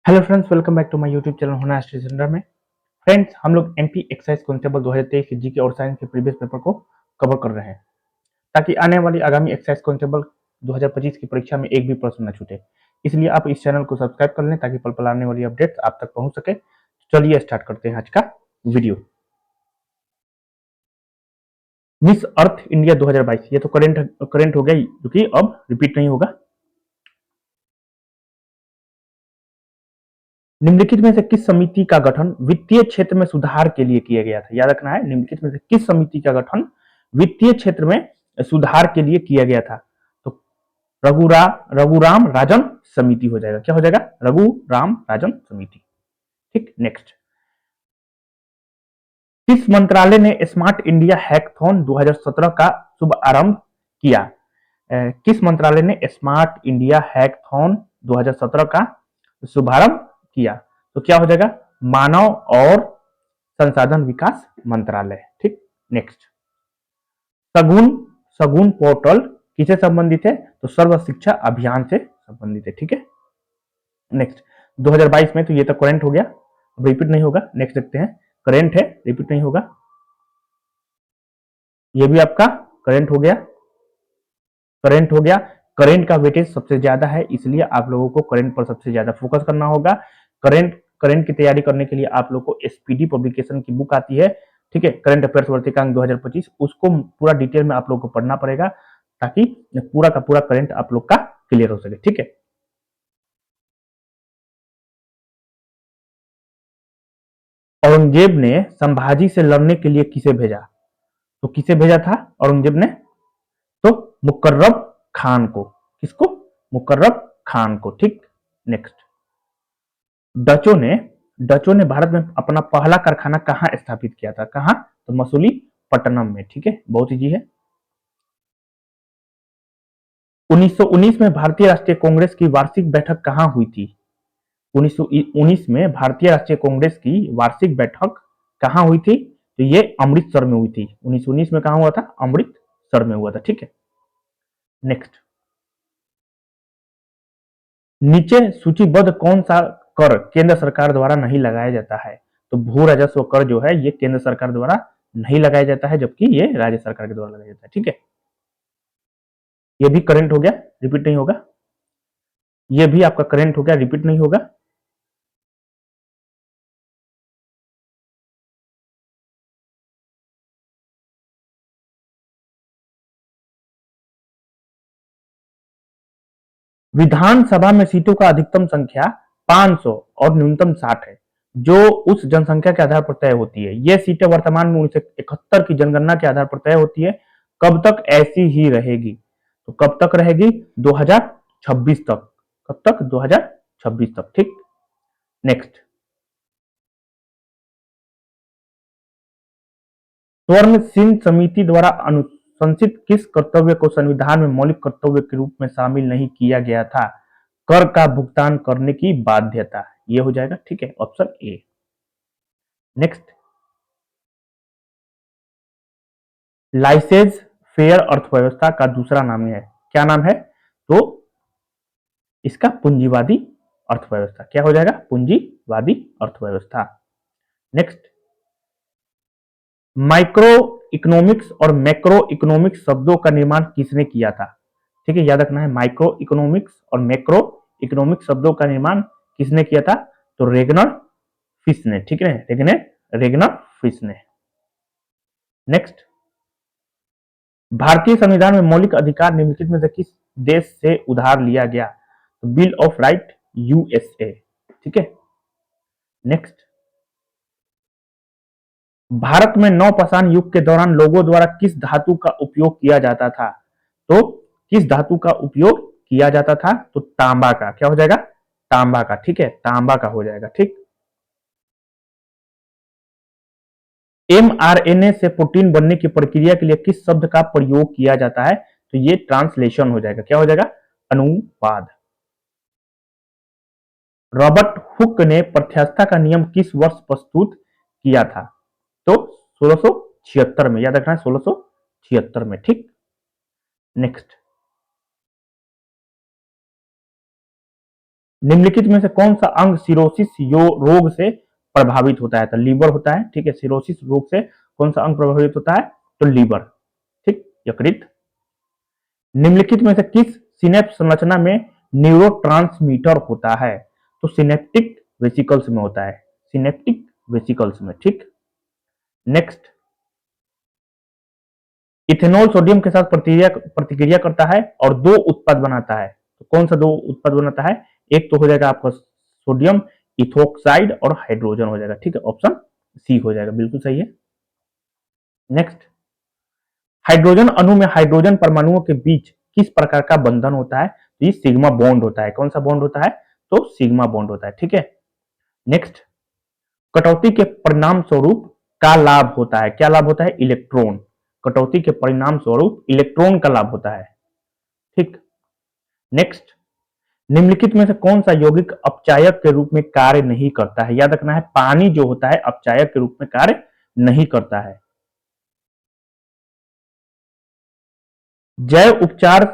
Hello friends, welcome back to my YouTube channel होना study centre में। Friends, हम लोग एमपी एक्साइज कांस्टेबल 2023 के जीके और साइंस के प्रीवियस पेपर को कवर कर रहे हैं ताकि आने वाली आगामी एक्साइज कांस्टेबल 2025 की परीक्षा में एक भी प्रश्न न छूटे। इसलिए आप इस चैनल को सब्सक्राइब कर लें ताकि पल पल आने वाली अपडेट्स आप तक पहुंच सके। चलिए स्टार्ट करते हैं आज का वीडियो। मिस अर्थ इंडिया 2022 ये तो करेंट हो गया, जो कि अब रिपीट नहीं होगा। निम्नलिखित में से किस समिति का गठन वित्तीय क्षेत्र में सुधार के लिए किया गया था? याद रखना है, निम्नलिखित में से किस समिति का गठन वित्तीय क्षेत्र में सुधार के लिए किया गया था? तो रघुराम राजन समिति हो जाएगा। क्या हो जाएगा? रघुराम राजन समिति। ठीक, नेक्स्ट। किस मंत्रालय ने स्मार्ट इंडिया हैकाथॉन 2017 का शुभारंभ किया? किस मंत्रालय ने स्मार्ट इंडिया हैकाथॉन 2017 का शुभारंभ किया? तो क्या हो जाएगा? मानव और संसाधन विकास मंत्रालय। ठीक, नेक्स्ट। सगुन सगुन पोर्टल किसे संबंधित है? तो सर्व शिक्षा अभियान से संबंधित है। ठीक है, नेक्स्ट। 2022 में तो ये तो करेंट हो गया, अब रिपीट नहीं होगा। नेक्स्ट देखते हैं, करेंट है, रिपीट नहीं होगा। ये भी आपका करेंट हो गया, करेंट हो गया। करेंट का वेटेज सबसे ज्यादा है, इसलिए आप लोगों को करेंट पर सबसे ज्यादा फोकस करना होगा। करेंट की तैयारी करने के लिए आप लोग को एसपीडी पब्लिकेशन की बुक आती है, ठीक है, करंट अफेयर्स वर्तिकांक 2025, उसको पूरा डिटेल में आप लोग को पढ़ना पड़ेगा ताकि पूरा का पूरा करंट आप लोग का क्लियर हो सके। ठीक है, औरंगजेब ने संभाजी से लड़ने के लिए किसे भेजा? तो किसे भेजा था औरंगजेब ने? तो मुकर्रब खान को। किसको? मुकर्रब खान को। ठीक, नेक्स्ट। डचों ने डचों ने भारत में अपना पहला कारखाना कहां स्थापित किया था? कहां? तो मसूलीपट्टनम में। ठीक है, बहुत इजी है। 1919 में भारतीय राष्ट्रीय कांग्रेस की वार्षिक बैठक कहां हुई थी? 1919 में भारतीय राष्ट्रीय कांग्रेस की वार्षिक बैठक कहां हुई थी? तो ये अमृतसर में हुई थी। 1919 में कहां हुआ था? अमृतसर में हुआ था। ठीक है, नेक्स्ट। नीचे सूचीबद्ध कौन सा कर केंद्र सरकार द्वारा नहीं लगाया जाता है? तो भू राजस्व कर जो है ये केंद्र सरकार द्वारा नहीं लगाया जाता है, जबकि ये राज्य सरकार के द्वारा लगाया जाता है। ठीक है, ये भी करंट हो गया, रिपीट नहीं होगा। ये भी आपका करंट हो गया, रिपीट नहीं होगा। विधानसभा में सीटों का अधिकतम संख्या 500 और न्यूनतम 60 है, जो उस जनसंख्या के आधार पर तय होती है। ये सीटें वर्तमान में 1971 की जनगणना के आधार पर तय होती है। कब तक ऐसी ही रहेगी? तो कब तक रहेगी? 2026 तक। कब तक? 2026 तक। ठीक, नेक्स्ट। स्वर्ण सिंह समिति द्वारा अनुशंसित किस कर्तव्य को संविधान में मौलिक कर्तव्य के रूप में शामिल नहीं किया गया था? कर का भुगतान करने की बाध्यता। ये हो जाएगा। ठीक है, option A. Next. Laissez faire अर्थव्यवस्था का दूसरा नाम है, क्या नाम है? तो इसका पूंजीवादी अर्थव्यवस्था। क्या हो जाएगा? पूंजीवादी अर्थव्यवस्था। नेक्स्ट। माइक्रो इकोनॉमिक्स और मैक्रो इकोनॉमिक्स शब्दों का निर्माण किसने किया था? ठीक है, याद रखना है, माइक्रो इकोनॉमिक्स और मैक्रो इकोनॉमिक्स शब्दों का निर्माण किसने किया था? तो रेगनर फिश ने। ठीक है, रेगनर फिश ने। नेक्स्ट। भारतीय संविधान में मौलिक अधिकार निम्नलिखित में से किस देश से उधार लिया गया? तो बिल ऑफ राइट, यूएसए। ठीक है, नेक्स्ट। भारत में नवपाषाण युग के दौरान लोगों द्वारा किस धातु का उपयोग किया जाता था? तो किस धातु का उपयोग किया जाता था? तो तांबा का। क्या हो जाएगा? तांबा का। ठीक है, तांबा का हो जाएगा। ठीक, एमआरएनए से प्रोटीन बनने की प्रक्रिया के लिए किस शब्द का प्रयोग किया जाता है? तो ये ट्रांसलेशन हो जाएगा। क्या हो जाएगा? अनुवाद। रॉबर्ट हुक ने प्रत्यास्थता का नियम किस वर्ष प्रस्तुत किया था? तो 1676 में। याद रखना है, 1676 में। ठीक, नेक्स्ट। निम्नलिखित में से कौन सा अंग सिरोसिस रोग से प्रभावित होता है? तो लीवर होता है, ठीक है। सिरोसिस रोग से कौन सा अंग प्रभावित होता है? तो लीवर, ठीक, यकृत। निम्नलिखित में से किस सिनेप्स संरचना में न्यूरोट्रांसमीटर होता है? तो सिनेप्टिक वेसिकल्स में होता है, सिनेप्टिक वेसिकल्स में, ठीक। नेक्स्ट, इथेनॉल सोडियम के साथ प्रतिक्रिया करता है और दो उत्पाद बनाता है। तो कौन सा दो उत्पाद बनाता है? एक तो हो जाएगा आपका सोडियम इथोक्साइड और हाइड्रोजन हो जाएगा, ठीक है। ऑप्शन सी हो जाएगा, बिल्कुल सही है। नेक्स्ट, हाइड्रोजन अणु में हाइड्रोजन परमाणुओं के बीच किस प्रकार का बंधन होता है? तो ये सिग्मा बॉन्ड होता है। कौन सा बॉन्ड होता है? तो सिग्मा बॉन्ड होता है, ठीक है। नेक्स्ट, कटौती के परिणाम स्वरूप का लाभ होता है। क्या लाभ होता है? इलेक्ट्रॉन। कटौती के परिणाम स्वरूप इलेक्ट्रॉन का लाभ होता है, ठीक। नेक्स्ट, निम्नलिखित में से कौन सा यौगिक अपचायक के रूप में कार्य नहीं करता है? याद रखना है, पानी जो होता है अपचायक के रूप में कार्य नहीं करता है। जैव उपचार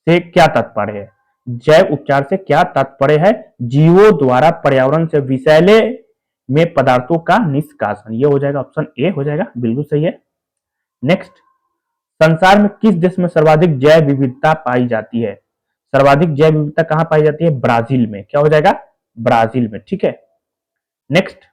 से क्या तात्पर्य है? जैव उपचार से क्या तात्पर्य है? जीवों द्वारा पर्यावरण से विषैले में पदार्थों का निष्कासन। यह हो जाएगा, ऑप्शन ए हो जाएगा, बिल्कुल सही है। नेक्स्ट, संसार में किस देश में सर्वाधिक जैव विविधता पाई जाती है? सर्वाधिक जैव विविधता कहां पाई जाती है? ब्राजील में। क्या हो जाएगा? ब्राजील में, ठीक है। नेक्स्ट,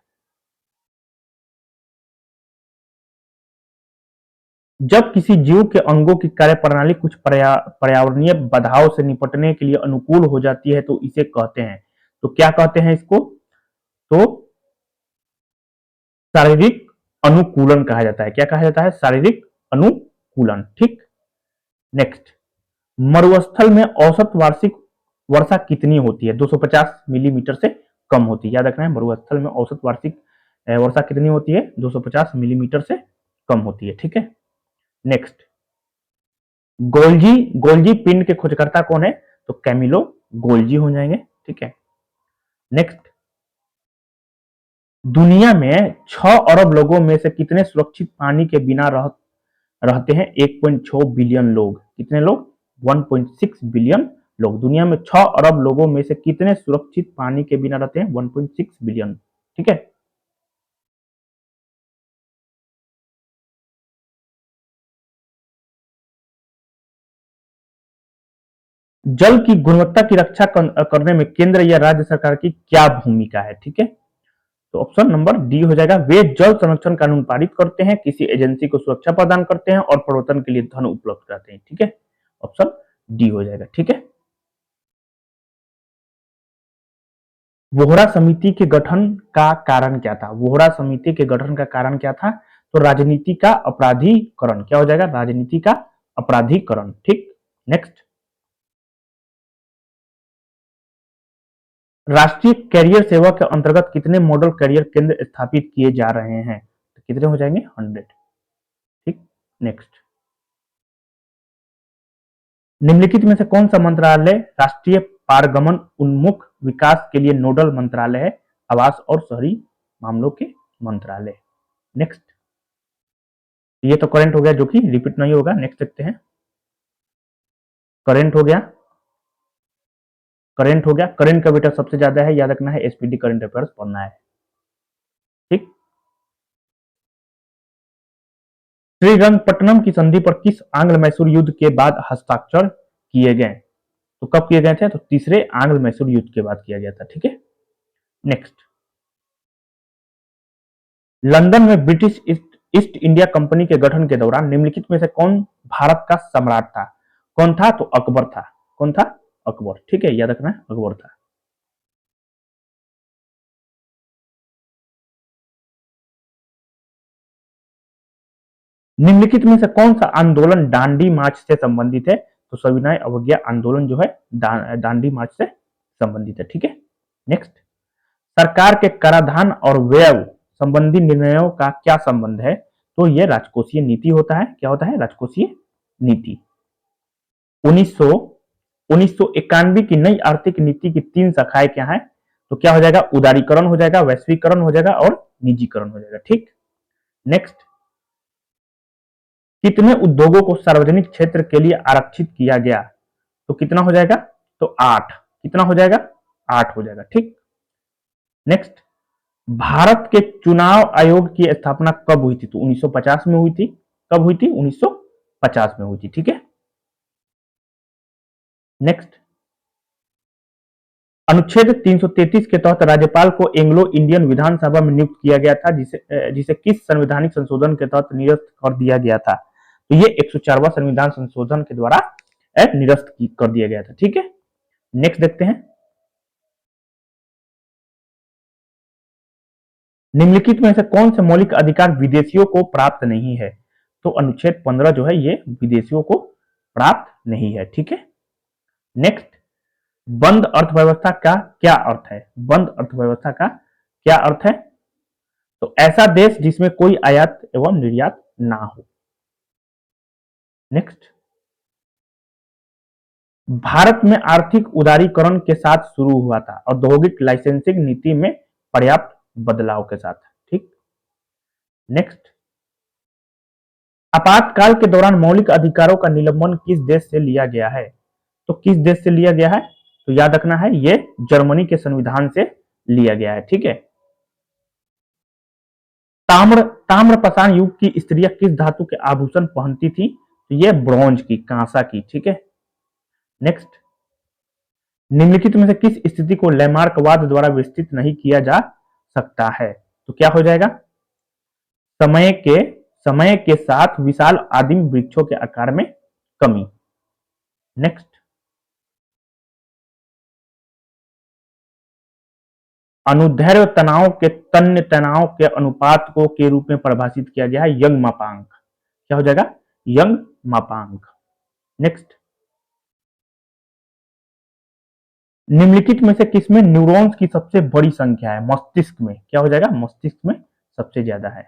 जब किसी जीव के अंगों की कार्यप्रणाली कुछ पर्यावरणीय बाधाओं से निपटने के लिए अनुकूल हो जाती है तो इसे कहते हैं, तो क्या कहते हैं इसको? तो शारीरिक अनुकूलन कहा जाता है। क्या कहा जाता है? शारीरिक अनुकूलन, ठीक। नेक्स्ट, मरुस्थल में औसत वार्षिक वर्षा कितनी होती है? 250 मिलीमीटर से कम होती है। याद रखना है, मरुस्थल में औसत वार्षिक वर्षा कितनी होती है? 250 मिलीमीटर से कम होती है, ठीक है। नेक्स्ट, गोल्जी गोल्जी पिंड के खोजकर्ता कौन है? तो कैमिलो गोल्जी हो जाएंगे, ठीक है। नेक्स्ट, दुनिया में 6 अरब लोगों में से कितने सुरक्षित पानी के बिना रहते हैं? 1.6 बिलियन लोग। कितने लोग? 1.6 बिलियन लोग। दुनिया में 6 अरब लोगों में से कितने सुरक्षित पानी के बिना रहते हैं? 1.6 बिलियन, ठीक है। जल की गुणवत्ता की रक्षा करने में केंद्र या राज्य सरकार की क्या भूमिका है? ठीक है, तो ऑप्शन नंबर डी हो जाएगा। वे जल संरक्षण कानून पारित करते हैं, किसी एजेंसी को सुरक्षा प्रदान करते हैं और प्रवर्तन के लिए धन उपलब्ध कराते हैं, ठीक है। ऑप्शन डी हो जाएगा, ठीक है। वोहरा समिति के गठन का कारण क्या था? वोहरा समिति के गठन का कारण क्या था? तो राजनीति का अपराधीकरण। क्या हो जाएगा? राजनीति का अपराधीकरण, ठीक। नेक्स्ट, राष्ट्रीय कैरियर सेवा के अंतर्गत कितने मॉडल कैरियर केंद्र स्थापित किए जा रहे हैं? तो कितने हो जाएंगे? 100, ठीक। नेक्स्ट, निम्नलिखित में से कौन सा मंत्रालय राष्ट्रीय पारगमन उन्मुख विकास के लिए नोडल मंत्रालय है? आवास और शहरी मामलों के मंत्रालय। नेक्स्ट, ये तो करंट हो गया जो कि रिपीट नहीं होगा। नेक्स्ट देखते हैं, करंट हो गया, करंट हो गया। करंट का बेटा सबसे ज्यादा है, याद रखना है, एसपीडी करंट अफेयर्स पढ़ना है, ठीक। श्रीरंगपट्टनम की संधि पर किस आंग्ल मैसूर युद्ध के बाद हस्ताक्षर किए गए? तो कब किए गए थे? तो तीसरे आंग्ल मैसूर युद्ध के बाद किया गया था, ठीक है। नेक्स्ट, लंदन में ब्रिटिश ईस्ट इंडिया कंपनी के गठन के दौरान निम्नलिखित में से कौन भारत का सम्राट था? कौन था? तो अकबर था। कौन था? अकबर, ठीक है, याद रखना है, अकबर था। निम्नलिखित में से कौन सा आंदोलन दांडी मार्च से संबंधित है? तो सविनय अवज्ञा आंदोलन जो है दांडी मार्च से संबंधित है, ठीक है। नेक्स्ट, सरकार के कराधान और व्यय संबंधी निर्णयों का क्या संबंध है? तो यह राजकोषीय नीति होता है। क्या होता है? राजकोषीय नीति। 1991 की नई आर्थिक नीति की 3 शाखाएं क्या है? तो क्या हो जाएगा? उदारीकरण हो जाएगा, वैश्वीकरण हो जाएगा और निजीकरण हो जाएगा, ठीक। नेक्स्ट, कितने उद्योगों को सार्वजनिक क्षेत्र के लिए आरक्षित किया गया? तो कितना हो जाएगा? तो 8। कितना हो जाएगा? 8 हो जाएगा। ठीक, नेक्स्ट, भारत के चुनाव आयोग की स्थापना कब हुई थी? तो 1950 में हुई थी। कब हुई थी? 1950 में हुई थी। ठीक है, नेक्स्ट, अनुच्छेद 333 के तहत राज्यपाल को एंग्लो इंडियन विधानसभा में नियुक्त किया गया था, जिसे किस संवैधानिक संशोधन के तहत निरस्त कर दिया गया था? तो ये 104वां संविधान संशोधन के द्वारा निरस्त कर दिया गया था। ठीक है, नेक्स्ट देखते हैं, निम्नलिखित में से कौन से मौलिक अधिकार विदेशियों को प्राप्त नहीं है? तो अनुच्छेद 15 जो है ये विदेशियों को प्राप्त नहीं है। ठीक है, नेक्स्ट, बंद अर्थव्यवस्था का क्या अर्थ है? बंद अर्थव्यवस्था का क्या अर्थ है? तो ऐसा देश जिसमें कोई आयात एवं निर्यात ना हो। नेक्स्ट, भारत में आर्थिक उदारीकरण के साथ शुरू हुआ था, औद्योगिक लाइसेंसिंग नीति में पर्याप्त बदलाव के साथ। ठीक, नेक्स्ट, आपातकाल के दौरान मौलिक अधिकारों का निलंबन किस देश से लिया गया है? तो किस देश से लिया गया है? तो याद रखना है ये जर्मनी के संविधान से लिया गया है। ठीक है, ताम्रपाषाण युग की स्त्रियां किस धातु के आभूषण पहनती थी? तो ये ब्रॉन्ज की, कांसा की। ठीक है, नेक्स्ट, निम्नलिखित में से किस स्थिति को लैमार्कवाद द्वारा विस्तृत नहीं किया जा सकता है? तो क्या हो जाएगा? समय के साथ विशाल आदिम वृक्षों के आकार में कमी। नेक्स्ट, अनुदैर्ध्य तनाव के तन्य तनाव के अनुपात को के रूप में परिभाषित किया गया है यंग मापांक। क्या हो जाएगा? यंग मापांक। नेक्स्ट, निम्नलिखित में से किसमें न्यूरॉन्स की सबसे बड़ी संख्या है? मस्तिष्क में। क्या हो जाएगा? मस्तिष्क में सबसे ज्यादा है।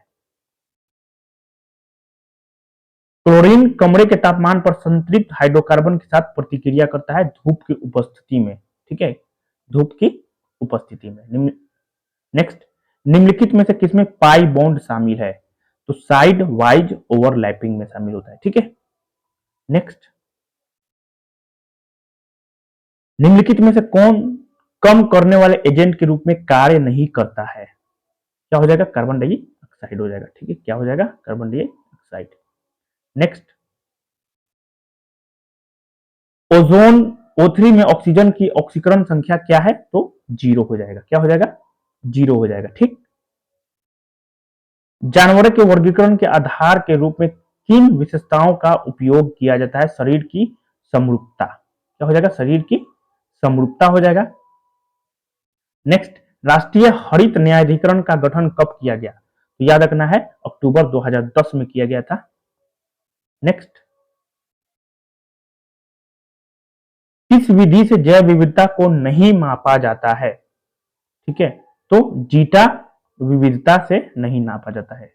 क्लोरीन कमरे के तापमान पर संतृप्त हाइड्रोकार्बन के साथ प्रतिक्रिया करता है धूप की उपस्थिति में। ठीक है, धूप की उपस्थिति में। नेक्स्ट, निम्नलिखित में से किसमें पाई बॉन्ड शामिल है? तो साइड वाइज ओवरलैपिंग में शामिल होता है। ठीक है, नेक्स्ट, निम्नलिखित में से कौन कम करने वाले एजेंट के रूप में कार्य नहीं करता है? क्या हो जाएगा? कार्बन डाइऑक्साइड हो जाएगा। ठीक है, क्या हो जाएगा? Carbon dioxide. Next, ozone O3 में ऑक्सीजन की ऑक्सीकरण संख्या क्या है? तो 0 हो जाएगा। क्या हो जाएगा? 0 हो जाएगा। ठीक, जानवरों के वर्गीकरण के आधार के रूप में किन विशेषताओं का उपयोग किया जाता है? शरीर की समरूपता। क्या हो जाएगा? शरीर की समरूपता हो जाएगा। नेक्स्ट, राष्ट्रीय हरित न्यायाधिकरण का गठन कब किया गया? तो याद रखना है अक्टूबर 2010 में किया गया था। नेक्स्ट, किस विधि से जैव विविधता को नहीं मापा जाता है? ठीक है, तो जीटा विविधता से नहीं नापा जाता है।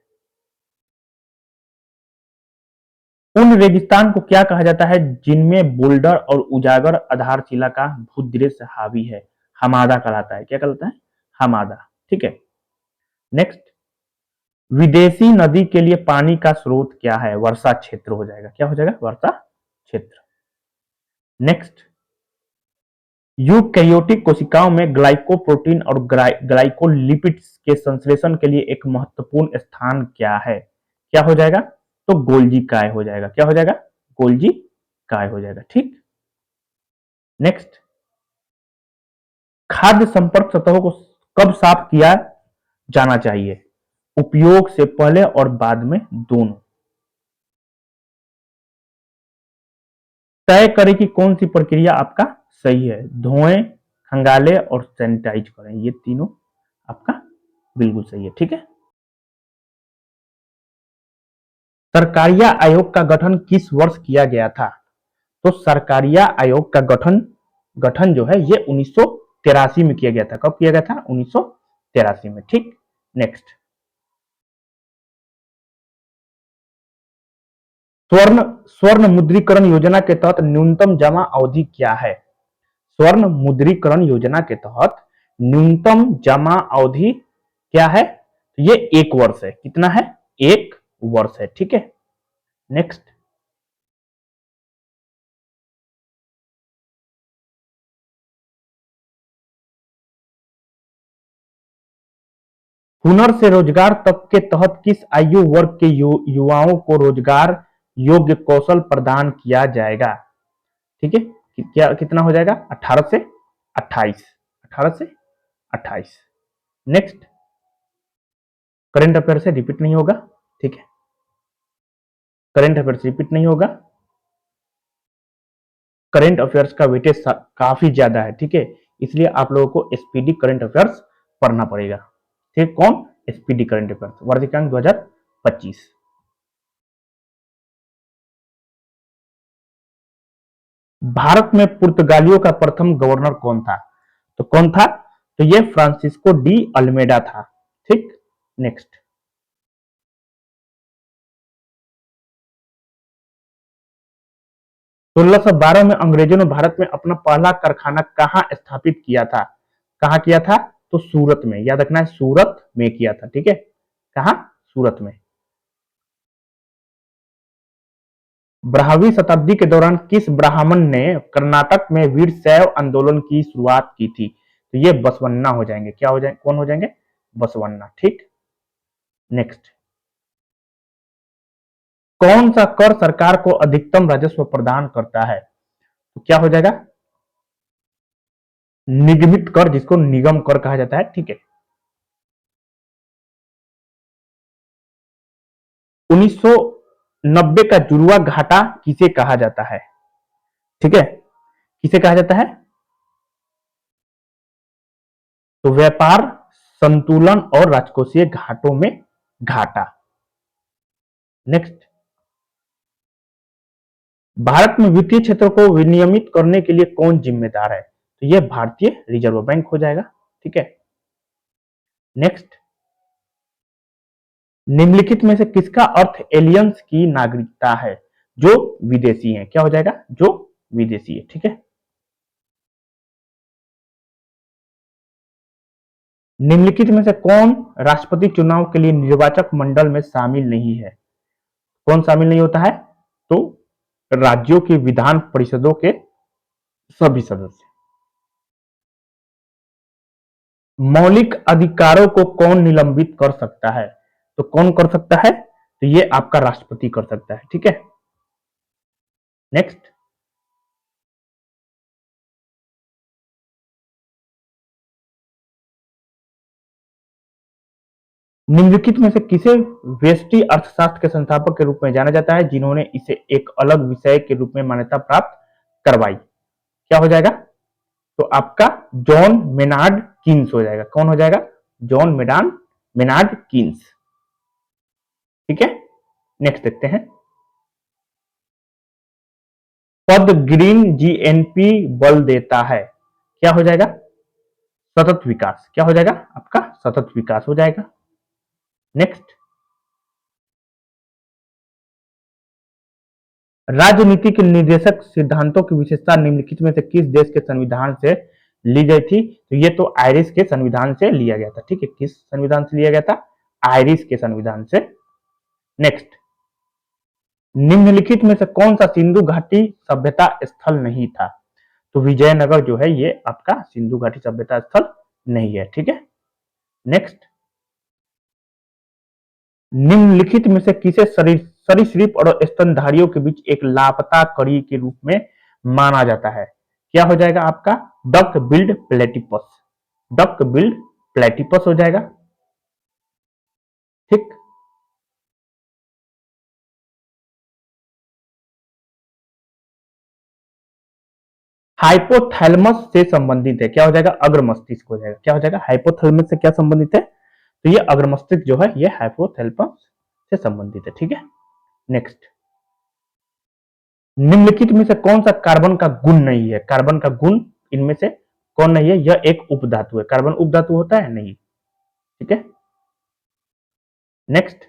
उन रेगिस्तान को क्या कहा जाता है जिनमें बोल्डर और उजागर आधारशिला का भूदृश्य हावी है? हमादा कहलाता है। क्या कहलाता है? हमादा। ठीक है, नेक्स्ट, विदेशी नदी के लिए पानी का स्रोत क्या है? वर्षा क्षेत्र हो जाएगा। क्या हो जाएगा? वर्षा क्षेत्र। नेक्स्ट, यूकैरियोटिक कोशिकाओं में ग्लाइकोप्रोटीन और ग्लाइकोलिपिड्स के संश्लेषण के लिए एक महत्वपूर्ण स्थान क्या है? क्या हो जाएगा? तो गोल्जी काय हो जाएगा। क्या हो जाएगा? गोल्जी काय हो जाएगा। ठीक, नेक्स्ट, खाद्य संपर्क सतहों को कब साफ किया जाना चाहिए? उपयोग से पहले और बाद में, दोनों। तय करें कि कौन सी प्रक्रिया आपका सही है। धोएं, खंगाले और सैनिटाइज करें, ये तीनों आपका बिल्कुल सही है। ठीक है, सरकारिया आयोग का गठन किस वर्ष किया गया था? तो सरकारिया आयोग का गठन गठन जो है ये 1983 में किया गया था। कब किया गया था? 1983 में। ठीक, नेक्स्ट, स्वर्ण स्वर्ण मुद्रीकरण योजना के तहत न्यूनतम जमा अवधि क्या है? स्वर्ण मुद्रीकरण योजना के तहत न्यूनतम जमा अवधि क्या है? ये 1 वर्ष है। कितना है? 1 वर्ष है। ठीक है, नेक्स्ट, हुनर से रोजगार तक के तहत किस आयु वर्ग के युवाओं को रोजगार योग्य कौशल प्रदान किया जाएगा? ठीक है, क्या कितना हो जाएगा? 18 से 28, 18 से 28। नेक्स्ट, करंट अफेयर से रिपीट नहीं होगा, ठीक है, करंट अफेयर से रिपीट नहीं होगा। करंट अफेयर्स का वेटेज काफी ज्यादा है, ठीक है, इसलिए आप लोगों को एसपीडी करंट अफेयर्स पढ़ना पड़ेगा। ठीक, कौन? एसपीडी करंट अफेयर्स, वर्षिकांक 2025। भारत में पुर्तगालियों का प्रथम गवर्नर कौन था? तो कौन था? तो ये फ्रांसिस्को डी अल्मेडा था। ठीक, नेक्स्ट, 1612 में अंग्रेजों ने भारत में अपना पहला कारखाना कहां स्थापित किया था? कहां किया था? तो सूरत में, याद रखना है, सूरत में किया था। ठीक है, कहां? सूरत में। 12वीं शताब्दी के दौरान किस ब्राह्मण ने कर्नाटक में वीरशैव आंदोलन की शुरुआत की थी? तो ये बसवन्ना हो जाएंगे। क्या हो जाएंगे? कौन हो जाएंगे? बसवन्ना। ठीक, नेक्स्ट, कौन सा कर सरकार को अधिकतम राजस्व प्रदान करता है? तो क्या हो जाएगा? निगमित कर, जिसको निगम कर कहा जाता है। ठीक है, 1990 का जुड़वा घाटा किसे कहा जाता है? ठीक है, किसे कहा जाता है? तो व्यापार संतुलन और राजकोषीय घाटों में घाटा। नेक्स्ट, भारत में वित्तीय क्षेत्र को विनियमित करने के लिए कौन जिम्मेदार है? तो यह भारतीय रिजर्व बैंक हो जाएगा। ठीक है, नेक्स्ट, निम्नलिखित में से किसका अर्थ एलियंस की नागरिकता है? जो विदेशी है। क्या हो जाएगा? जो विदेशी है। ठीक है, निम्नलिखित में से कौन राष्ट्रपति चुनाव के लिए निर्वाचक मंडल में शामिल नहीं है? कौन शामिल नहीं होता है? तो राज्यों की विधान परिषदों के सभी सदस्य। मौलिक अधिकारों को कौन निलंबित कर सकता है? तो कौन कर सकता है? तो ये आपका राष्ट्रपति कर सकता है। ठीक है, नेक्स्ट, निम्नलिखित में से किसे व्यष्टि अर्थशास्त्र के संस्थापक के रूप में जाना जाता है, जिन्होंने इसे एक अलग विषय के रूप में मान्यता प्राप्त करवाई? क्या हो जाएगा? तो आपका जॉन मेनार्ड कीन्स हो जाएगा। कौन हो जाएगा? John Maynard Keynes. ठीक है, नेक्स्ट देखते हैं, पद ग्रीन जीएनपी बल देता है। क्या हो जाएगा? सतत विकास। क्या हो जाएगा? आपका सतत विकास हो जाएगा। नेक्स्ट, राजनीतिक निर्देशक सिद्धांतों की विशेषता निम्नलिखित में से किस देश के संविधान से ली गई थी? तो ये तो आयरिश के संविधान से लिया गया था। ठीक है, किस संविधान से लिया गया था? आयरिश के संविधान से। नेक्स्ट, निम्नलिखित में से कौन सा सिंधु घाटी सभ्यता स्थल नहीं था? तो विजयनगर जो है ये आपका सिंधु घाटी सभ्यता स्थल नहीं है। ठीक है, नेक्स्ट, निम्नलिखित में से किसे सरीसृप और स्तनधारियों के बीच एक लापता कड़ी के रूप में माना जाता है? क्या हो जाएगा आपका? Duck billed platypus. Duck billed platypus हो जाएगा। ठीक, हाइपोथैलेमस से संबंधित है। क्या हो जाएगा? अग्र मस्तिष्क हो जाएगा। क्या हो जाएगा? हाइपोथैलेमस से क्या संबंधित है? तो ये अग्र मस्तिष्क जो है ये हाइपोथैलेमस से संबंधित है। ठीक है, नेक्स्ट, निम्नलिखित में से कौन सा कार्बन का गुण नहीं है? कार्बन का गुण इनमें से कौन नहीं है? यह एक उपधातु है। कार्बन उपधातु होता है? नहीं। ठीक है, नेक्स्ट,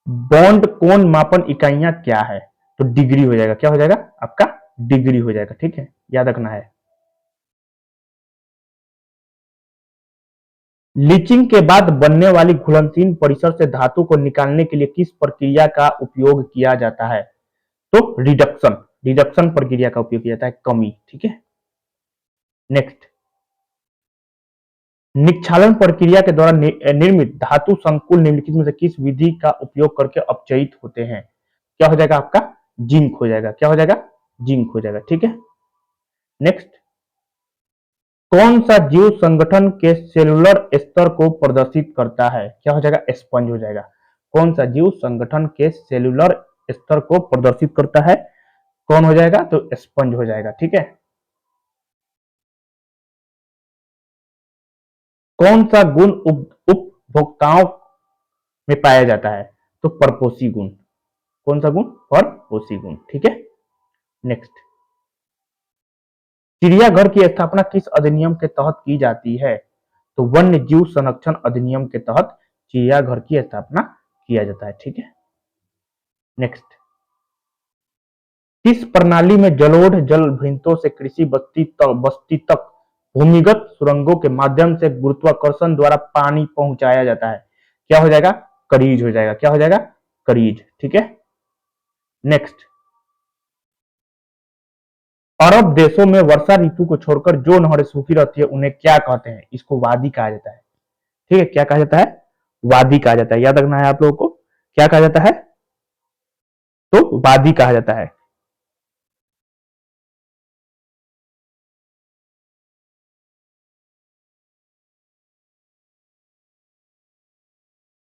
बॉन्ड कोण मापन इकाइयां क्या है? तो डिग्री हो जाएगा। क्या हो जाएगा? आपका डिग्री हो जाएगा। ठीक है, याद रखना है। लीचिंग के बाद बनने वाली घुलनशील परिसर से धातु को निकालने के लिए किस प्रक्रिया का उपयोग किया जाता है? तो रिडक्शन, रिडक्शन प्रक्रिया का उपयोग किया जाता है, कमी। ठीक है, नेक्स्ट, निक्षालन प्रक्रिया के द्वारा निर्मित धातु संकुल निम्नलिखित में से किस विधि का उपयोग करके अपचयित होते हैं? क्या हो जाएगा आपका? जिंक हो जाएगा। क्या हो जाएगा? जिंक हो जाएगा। ठीक है, नेक्स्ट, कौन सा जीव संगठन के सेलुलर स्तर को प्रदर्शित करता है? क्या हो जाएगा? स्पंज हो जाएगा। कौन सा जीव संगठन के सेलुलर स्तर को प्रदर्शित करता है? कौन हो जाएगा? तो स्पंज हो जाएगा। ठीक है, कौन सा गुण उपभोक्ताओं में पाया जाता है? तो परपोषी गुण। कौन सा गुण? परपोषी गुण। ठीक है, नेक्स्ट, चिड़ियाघर की स्थापना किस अधिनियम के तहत की जाती है? तो वन्य जीव संरक्षण अधिनियम के तहत चिड़ियाघर की स्थापना किया जाता है। ठीक है, नेक्स्ट, किस प्रणाली में जलोढ़ जल भिंतों से कृषि बस्ती तक भूमिगत सुरंगों के माध्यम से गुरुत्वाकर्षण द्वारा पानी पहुंचाया जाता है? क्या हो जाएगा? करीज हो जाएगा। क्या हो जाएगा? करीज। ठीक है, नेक्स्ट, अरब देशों में वर्षा ऋतु को छोड़कर जो नहरें सूखी रहती है उन्हें क्या कहते हैं? इसको वादी कहा जाता है। ठीक है, क्या कहा जाता है? वादी कहा जाता है। याद रखना है आप लोगों को, क्या कहा जाता है? तो वादी कहा जाता है।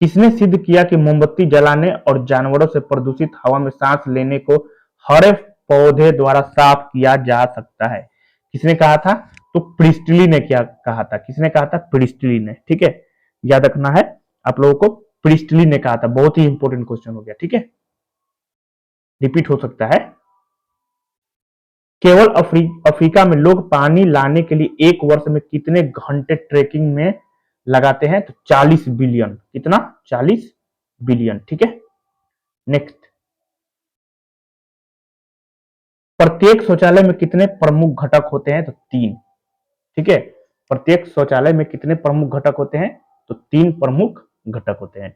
किसने सिद्ध किया कि मोमबत्ती जलाने और जानवरों से प्रदूषित हवा में सांस लेने को हरे पौधे द्वारा साफ किया जा सकता है? किसने कहा था? तो प्रिस्टली ने क्या कहा था? किसने कहा था? प्रिस्टली ने। ठीक है, याद रखना है आप लोगों को, प्रिस्टली ने कहा था। बहुत ही इंपॉर्टेंट क्वेश्चन हो गया। ठीक है, रिपीट हो सकता है। केवल अफ्रीका में लोग पानी लाने के लिए एक वर्ष में कितने घंटे ट्रेकिंग में लगाते हैं? तो 40 बिलियन। कितना? 40 बिलियन। ठीक है, नेक्स्ट, प्रत्येक शौचालय में कितने प्रमुख घटक होते हैं? तो 3। ठीक है, प्रत्येक शौचालय में कितने प्रमुख घटक होते हैं? तो 3 प्रमुख घटक होते हैं।